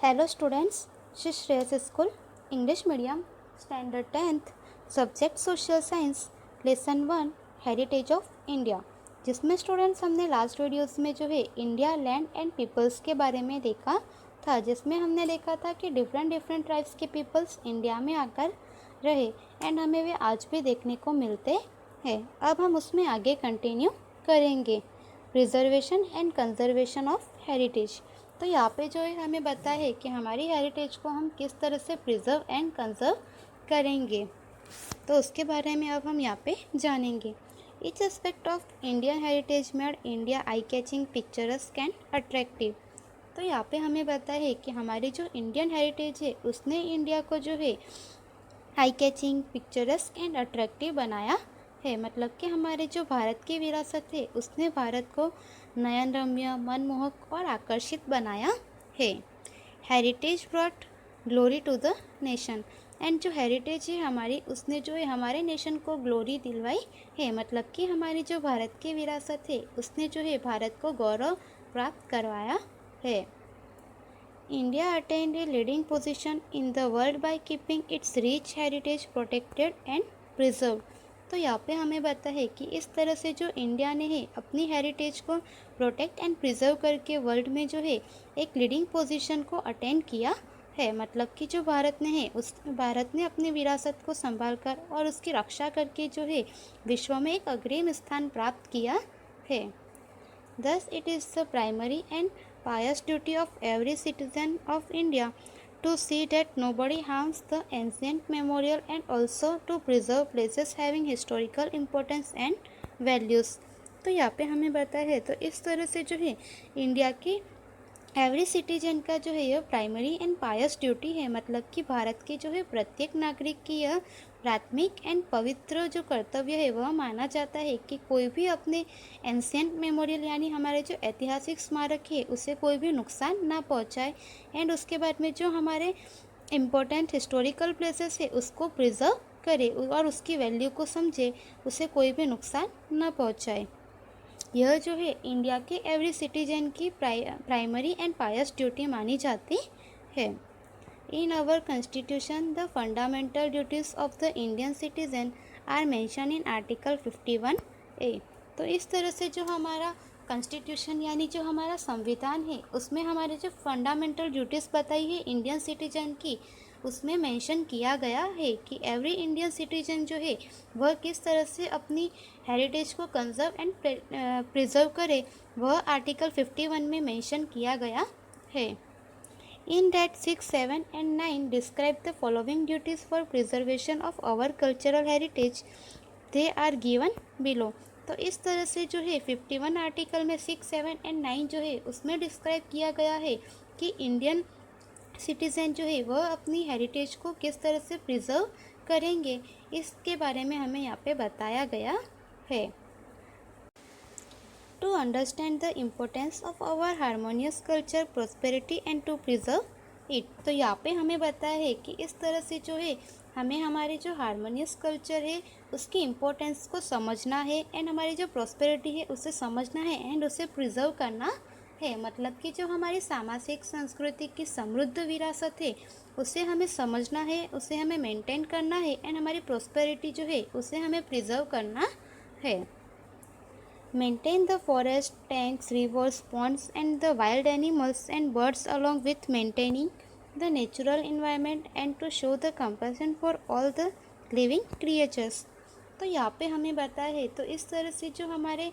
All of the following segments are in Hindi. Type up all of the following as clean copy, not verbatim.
Hello students, Shri Shreyas School, English Medium, Standard 10th, Subject Social Science, Lesson 1, Heritage of India, जिसमें स्टूडेंट्स हमने लास्ट वीडियोस में जो है इंडिया लैंड एंड पीपल्स के बारे में देखा था, जिसमें हमने देखा था कि डिफरेंट ट्राइब्स के पीपल्स इंडिया में आकर रहे एंड हमें वे आज भी देखने को मिलते हैं। अब हम उसमें आगे कंटिन्यू करेंगे। Preservation and conservation of heritage. तो यहाँ पे जो है हमें पता है कि हमारी हेरिटेज को हम किस तरह से प्रिजर्व एंड कंजर्व करेंगे, तो उसके बारे में अब हम यहाँ पे जानेंगे। Each aspect of Indian heritage made India eye catching picturesque and attractive. तो यहाँ पे हमें पता है कि हमारी जो इंडियन हेरिटेज है उसने इंडिया को जो है eye catching picturesque and attractive बनाया है। मतलब कि हमारे जो भारत की विरासत है उसने भारत को नयन रम्य, मनमोहक और आकर्षित बनाया है। Heritage brought glory to the nation. And जो हेरिटेज है हमारी, उसने जो है हमारे नेशन को ग्लोरी दिलवाई है। मतलब कि हमारी जो भारत की विरासत है उसने जो है भारत को गौरव प्राप्त करवाया है। India attained a leading position in the world by keeping its rich heritage protected and preserved. तो यहाँ पे हमें पता है कि इस तरह से जो इंडिया ने है अपनी हेरिटेज को प्रोटेक्ट एंड प्रिजर्व करके वर्ल्ड में जो है एक लीडिंग पोजीशन को अटेंड किया है। मतलब कि जो भारत ने है उस भारत ने अपनी विरासत को संभाल कर और उसकी रक्षा करके जो है विश्व में एक अग्रिम स्थान प्राप्त किया है। Thus, it is the primary and pious duty of every citizen of India to see that nobody harms the ancient memorial and also to preserve places having historical importance and values. तो यहाँ पे हमें पता है, तो इस तरह से जो है इंडिया की एवरी सिटीजन का जो है यह प्राइमरी एंड पायस ड्यूटी है। मतलब कि भारत के जो है प्रत्येक नागरिक की यह प्राथमिक एंड पवित्र जो कर्तव्य है वह माना जाता है कि कोई भी अपने एंशियंट मेमोरियल यानी हमारे जो ऐतिहासिक स्मारक है उसे कोई भी नुकसान ना पहुंचाए एंड उसके बाद में जो हमारे इम्पोर्टेंट हिस्टोरिकल प्लेसेस है उसको प्रिजर्व करे और उसकी वैल्यू को समझे, उसे कोई भी नुकसान ना पहुंचाए। यह जो है इंडिया के एवरी सिटीजन की प्राइमरी एंड पायस ड्यूटी मानी जाती है। In our constitution the fundamental duties of the Indian citizen are mention in article 51A। तो इस तरह से जो हमारा कॉन्स्टिट्यूशन यानी जो हमारा संविधान है उसमें हमारे जो फंडामेंटल ड्यूटीज़ बताई है इंडियन सिटीजन की, उसमें मेंशन किया गया है कि एवरी इंडियन सिटीजन जो है वह किस तरह से अपनी हेरिटेज को कंजर्व एंड प्रिजर्व करे, वह आर्टिकल 51 में मेंशन किया गया है। In that 6, 7 and 9 describe the following duties for preservation of our cultural heritage. They are given below. तो इस तरह से जो है 51 आर्टिकल में 6, 7 एंड 9 जो है उसमें डिस्क्राइब किया गया है कि इंडियन सिटीज़न जो है वह अपनी हेरिटेज को किस तरह से प्रिजर्व करेंगे, इसके बारे में हमें यहाँ पे बताया गया है। To understand the importance of our harmonious culture, prosperity and to preserve it. तो यहाँ पे हमें बताया है कि इस तरह से जो है हमें हमारे जो हारमोनियस कल्चर है उसकी इम्पोर्टेंस को समझना है एंड हमारी जो प्रॉस्पेरिटी है उसे समझना है एंड उसे प्रिजर्व करना है। मतलब कि जो हमारी सामाजिक संस्कृति की समृद्ध विरासत है उसे हमें समझना है, उसे हमें मेंटेन करना है एंड हमारी प्रॉस्पेरिटी जो है उसे हमें प्रिजर्व करना है। Maintain the forest, tanks, rivers, ponds and the wild animals and birds along with maintaining the natural environment and to show the compassion for all the living creatures. तो यहाँ पे हमें बताया है, तो इस तरह से जो हमारे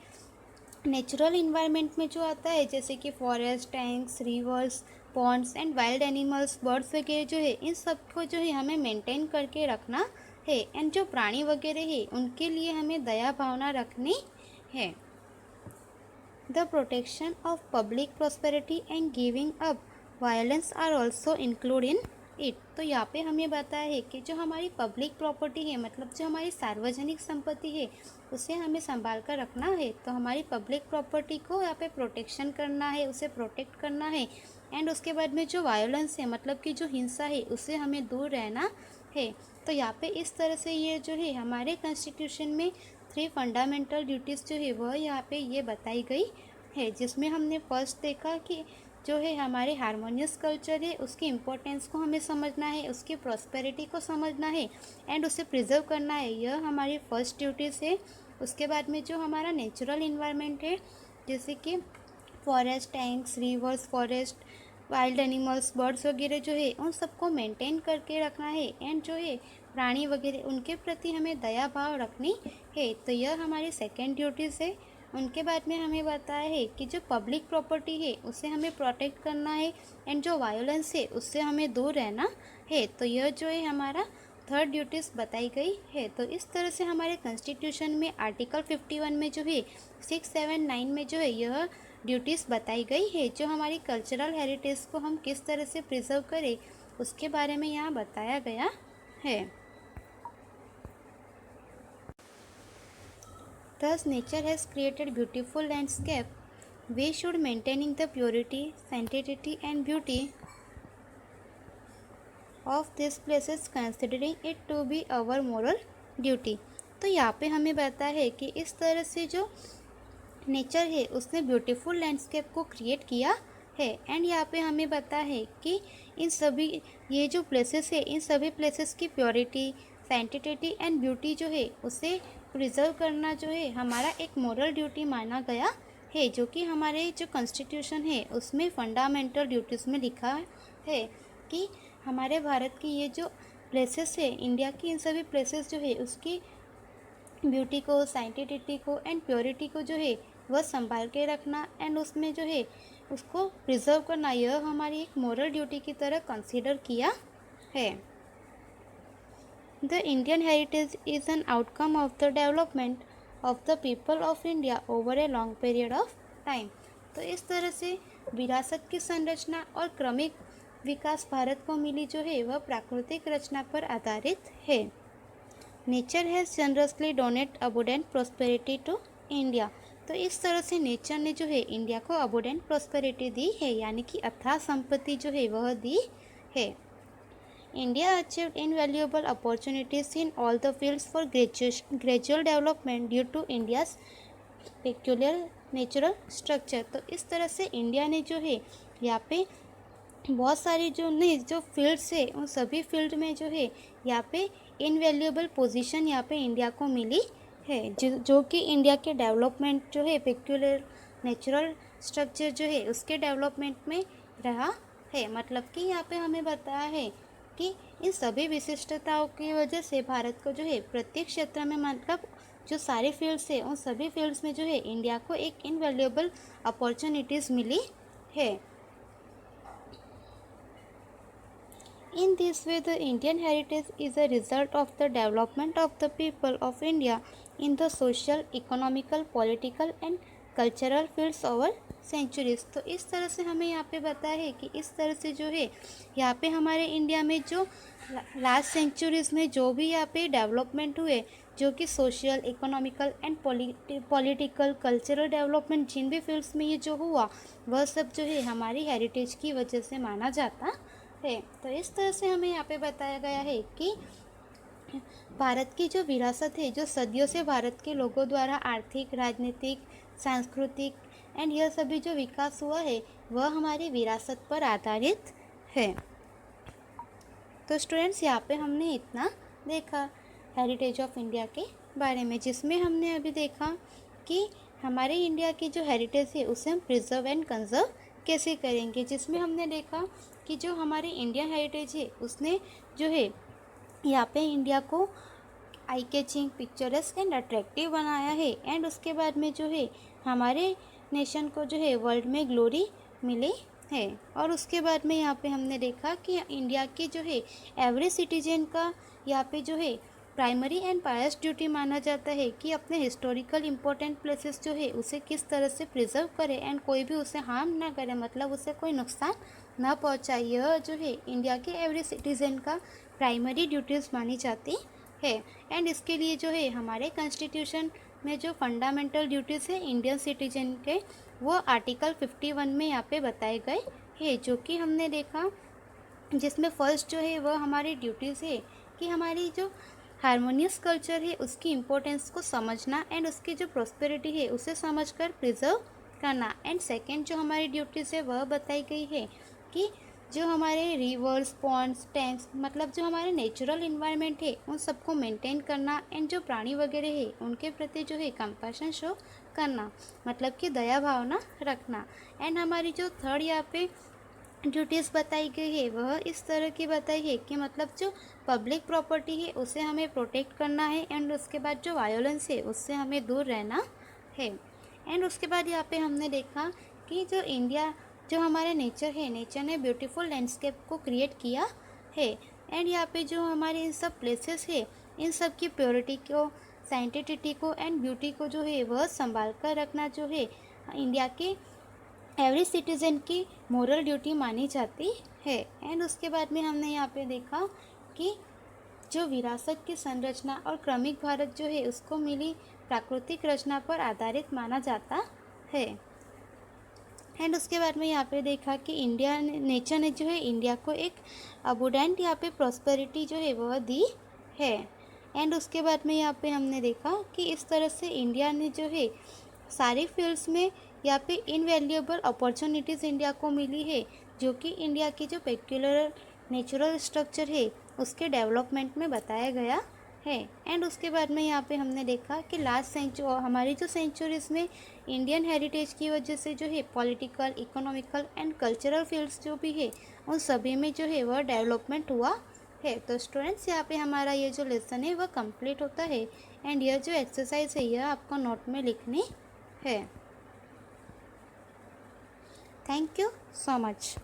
नेचुरल इन्वायरमेंट में जो आता है जैसे कि forest, tanks, reverse, Pond's and wild animals, birds वगैरह जो है इन सब को जो है हमें मेंटेन करके रखना है एंड जो प्राणी वगैरह है उनके लिए हमें दया भावना रखनी है। The protection of public prosperity and giving up violence are also included in it. तो यहाँ पे हमें बताया है कि जो हमारी पब्लिक प्रॉपर्टी है, मतलब जो हमारी सार्वजनिक संपत्ति है उसे हमें संभाल कर रखना है। तो हमारी पब्लिक प्रॉपर्टी को यहाँ पे प्रोटेक्शन करना है, उसे प्रोटेक्ट करना है एंड उसके बाद में जो वायलेंस है मतलब कि जो हिंसा है उससे हमें दूर रहना है। तो यहाँ पे इस तरह से ये जो है हमारे कॉन्स्टिट्यूशन में 3 फंडामेंटल ड्यूटीज़ जो है वह यहाँ पे ये बताई गई है, जिसमें हमने फर्स्ट देखा कि जो है हमारे हारमोनियस कल्चर है उसकी इम्पोर्टेंस को हमें समझना है, उसकी प्रॉस्पेरिटी को समझना है एंड उसे प्रिजर्व करना है, यह हमारी फर्स्ट ड्यूटीज़ है। उसके बाद में जो हमारा नेचुरल इन्वायरमेंट है, जैसे कि forest, tanks, reverse, forest, wild animals, birds वगैरह जो है उन सबको मेंटेन करके रखना है एंड जो है प्राणी वगैरह उनके प्रति हमें दया भाव रखनी है, तो यह हमारी सेकेंड ड्यूटीज़ है। उनके बाद में हमें बताया है कि जो पब्लिक प्रॉपर्टी है उसे हमें प्रोटेक्ट करना है एंड जो वायलेंस है उससे हमें दूर रहना है, तो यह जो है हमारा थर्ड ड्यूटीज़ बताई गई है। तो इस तरह से हमारे कॉन्स्टिट्यूशन में आर्टिकल 51 में जो है 6, 7, 9 में जो है यह ड्यूटीज़ बताई गई है। जो हमारी कल्चरल हेरिटेज को हम किस तरह से प्रिजर्व करें उसके बारे में यहाँ बताया गया है। Thus, nature has created beautiful landscape. We should maintaining the purity, sanctity, and beauty of these places, considering it to be our moral duty. तो यहाँ पे हमें पता है कि इस तरह से जो नेचर है उसने ब्यूटीफुल लैंडस्केप को क्रिएट किया है एंड यहाँ पे हमें पता है कि इन सभी ये जो प्लेसेस है इन सभी प्लेसेस की प्योरिटी, सैंटिटी एंड ब्यूटी जो है उसे प्रिजर्व करना जो है हमारा एक मोरल ड्यूटी माना गया है, जो कि हमारे जो कॉन्स्टिट्यूशन है उसमें फंडामेंटल ड्यूटीज़ में लिखा है कि हमारे भारत की ये जो प्लेसेस है, इंडिया की इन सभी प्लेसेस जो है उसकी ब्यूटी को, सैंटिटी को एंड प्योरिटी को जो है वह संभाल के रखना एंड उसमें जो है उसको प्रिजर्व करना, यह हमारी एक मोरल ड्यूटी की तरह कंसीडर किया है। The Indian heritage is an outcome of the development of the people of India over a long period of time. तो इस तरह से विरासत की संरचना और क्रमिक विकास भारत को मिली जो है वह प्राकृतिक रचना पर आधारित है। Nature has generously donated abundant prosperity to India. तो इस तरह से नेचर ने जो है इंडिया को अबोडेंट प्रॉस्पेरिटी दी है, यानी कि अथाह संपत्ति जो है वह दी है। India achieved invaluable opportunities in all the fields for gradual development due to India's peculiar natural structure. तो इस तरह से इंडिया ने जो है यहाँ पे बहुत सारी जो फील्ड्स है उन सभी फील्ड में जो है यहाँ पे इनवैल्यूएबल पोजीशन यहाँ पे इंडिया को मिली है, जो कि इंडिया के डेवलपमेंट जो है पेक्यूलर नेचुरल स्ट्रक्चर जो है उसके डेवलपमेंट में रहा है। मतलब कि यहाँ पे हमें बताया है कि इन सभी विशिष्टताओं की वजह से भारत को जो है प्रत्येक क्षेत्र में, मतलब जो सारे फील्ड्स है उन सभी फील्ड्स में जो है इंडिया को एक इनवैल्यूएबल अपॉर्चुनिटीज़ मिली है। In this way, the Indian heritage is a result of the development of the people of India in the social, economical, political and cultural fields over centuries. तो इस तरह से हमें यहाँ पे बताया है कि इस तरह से जो है यहाँ पे हमारे इंडिया में जो लास्ट सेंचुरीज़ में जो भी यहाँ पे डेवलपमेंट हुए, जो कि social, economical and political, cultural development जिन भी फील्ड्स में ये जो हुआ वह सब जो है हमारी हेरिटेज की वजह से माना जाता है। तो इस तरह से हमें यहाँ पे बताया गया है कि भारत की जो विरासत है, जो सदियों से भारत के लोगों द्वारा आर्थिक, राजनीतिक, सांस्कृतिक एंड यह सभी जो विकास हुआ है वह हमारी विरासत पर आधारित है। तो स्टूडेंट्स, यहाँ पे हमने इतना देखा हेरिटेज ऑफ इंडिया के बारे में, जिसमें हमने अभी देखा कि हमारे इंडिया की जो हेरिटेज है उसे हम प्रिजर्व एंड कंजर्व कैसे करेंगे, जिसमें हमने देखा कि जो हमारी इंडियन हेरिटेज है उसने जो है यहाँ पे इंडिया को eye catching, picturesque and attractive बनाया है एंड उसके बाद में जो है हमारे नेशन को जो है वर्ल्ड में ग्लोरी मिली है। और उसके बाद में यहाँ पे हमने देखा कि इंडिया के जो है एवरी सिटीजन का यहाँ पे जो है प्राइमरी एंड पायस ड्यूटी माना जाता है कि अपने हिस्टोरिकल इम्पोर्टेंट प्लेसेस जो है उसे किस तरह से प्रिजर्व करे एंड कोई भी उसे हार्म ना करे, मतलब उसे कोई नुकसान ना पहुँचाए। यह जो है इंडिया के एवरी सिटीजन का प्राइमरी ड्यूटीज़ मानी जाती है एंड इसके लिए जो है हमारे कॉन्स्टिट्यूशन में जो फंडामेंटल ड्यूटीज़ है इंडियन सिटीजन के वो आर्टिकल 51 में यहाँ पे बताए गए हैं, जो कि हमने देखा, जिसमें फर्स्ट जो है वह हमारी ड्यूटीज़ है कि हमारी जो हारमोनियस कल्चर है उसकी इम्पोर्टेंस को समझना एंड उसकी जो प्रॉस्पेरिटी है उसे समझकर प्रिजर्व करना। एंड सेकेंड जो हमारी ड्यूटीज़ है वह बताई गई है कि जो हमारे रिवर्स, पॉन्ड्स, टैंक्स, मतलब जो हमारे नेचुरल इन्वायरमेंट है उन सबको मेंटेन करना। एंड जो प्राणी वगैरह है उनके प्रति जो है कंपैशन शो करना, मतलब कि दया भावना रखना। एंड हमारी जो थर्ड यहाँ पे ड्यूटीज़ बताई गई है वह इस तरह की बताई है कि मतलब जो पब्लिक प्रॉपर्टी है उसे हमें प्रोटेक्ट करना है। एंड उसके बाद जो वायोलेंस है उससे हमें दूर रहना है। एंड उसके बाद यहाँ पे हमने देखा कि जो इंडिया, जो हमारे नेचर है, नेचर ने ब्यूटीफुल लैंडस्केप को क्रिएट किया है। एंड यहाँ पे जो हमारे इन सब प्लेसेस है इन सब की प्योरिटी को, साइंटिटिटी को एंड ब्यूटी को जो है वह संभाल कर रखना जो है इंडिया के एवरी सिटीज़न की मोरल ड्यूटी मानी जाती है। एंड उसके बाद में हमने यहाँ पे देखा कि जो विरासत की संरचना और क्रमिक भारत जो है उसको मिली प्राकृतिक रचना पर आधारित माना जाता है। एंड उसके बाद में यहाँ पे देखा कि इंडिया ने, नेचर ने जो है इंडिया को एक अबुडेंट यहाँ पे प्रॉस्पेरिटी जो है वह दी है। एंड उसके बाद में यहाँ पे हमने देखा कि इस तरह से इंडिया ने जो है सारी फील्ड्स में यहाँ पे इनवैल्यूएबल अपॉर्चुनिटीज़ इंडिया को मिली है, जो कि इंडिया की जो पेक्युलर नेचुरल स्ट्रक्चर है उसके डेवलपमेंट में बताया गया है। एंड उसके बाद में यहाँ पे हमने देखा कि लास्ट सेंचुरी, हमारी जो सेंचुरीज़ में इंडियन हेरिटेज की वजह से जो है political, economical and cultural fields जो भी है उन सभी में जो है वह डेवलपमेंट हुआ है। तो स्टूडेंट्स यहाँ पे हमारा ये जो लेसन है वह कंप्लीट होता है। एंड यह जो एक्सरसाइज है यह आपको नोट में लिखनी है। Thank you so much.